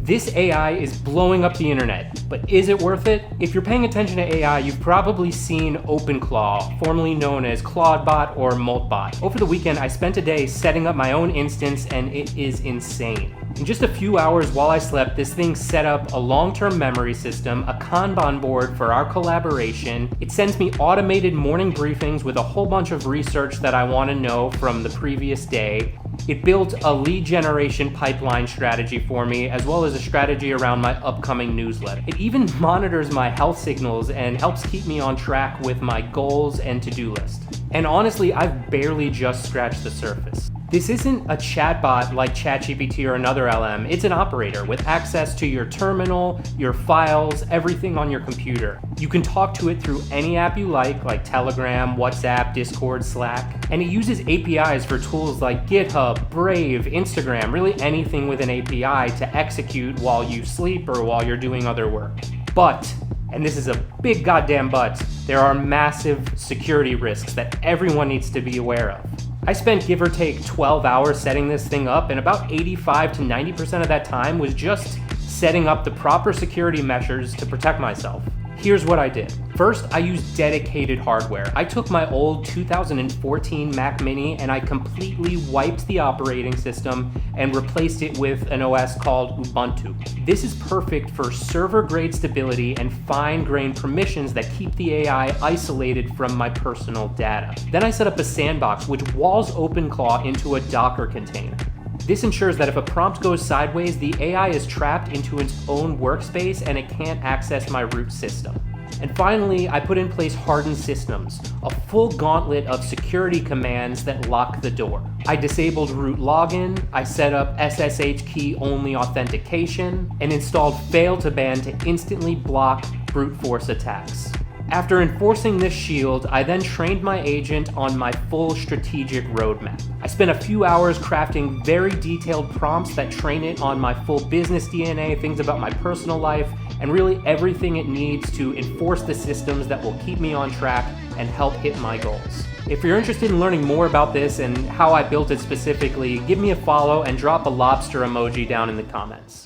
This AI is blowing up the internet, but is it worth it? If you're paying attention to AI, you've probably seen OpenClaw, formerly known as ClaudeBot or Moltbot. Over the weekend, I spent a day setting up my own instance, and it is insane. In just a few hours while I slept, this thing set up a long-term memory system, a Kanban board for our collaboration. It sends me automated morning briefings with a whole bunch of research that I want to know from the previous day. It built a lead generation pipeline strategy for me, as well as a strategy around my upcoming newsletter. It even monitors my health signals and helps keep me on track with my goals and to-do list. And honestly, I've barely just scratched the surface. This isn't a chatbot like ChatGPT or another LM. It's an operator with access to your terminal, your files, everything on your computer. You can talk to it through any app you like Telegram, WhatsApp, Discord, Slack. And it uses APIs for tools like GitHub, Brave, Instagram, really anything with an API to execute while you sleep or while you're doing other work. But, and this is a big goddamn but, there are massive security risks that everyone needs to be aware of. I spent give or take 12 hours setting this thing up, and about 85 to 90% of that time was just setting up the proper security measures to protect myself. Here's what I did. First, I used dedicated hardware. I took my old 2014 Mac Mini and I completely wiped the operating system and replaced it with an OS called Ubuntu. This is perfect for server-grade stability and fine-grained permissions that keep the AI isolated from my personal data. Then I set up a sandbox which walls OpenClaw into a Docker container. This ensures that if a prompt goes sideways, the AI is trapped into its own workspace and it can't access my root system. And finally, I put in place hardened systems, a full gauntlet of security commands that lock the door. I disabled root login, I set up SSH key only authentication, and installed fail to ban to instantly block brute force attacks. After enforcing this shield, I then trained my agent on my full strategic roadmap. I spent a few hours crafting very detailed prompts that train it on my full business DNA, things about my personal life, and really everything it needs to enforce the systems that will keep me on track and help hit my goals. If you're interested in learning more about this and how I built it specifically, give me a follow and drop a lobster emoji down in the comments.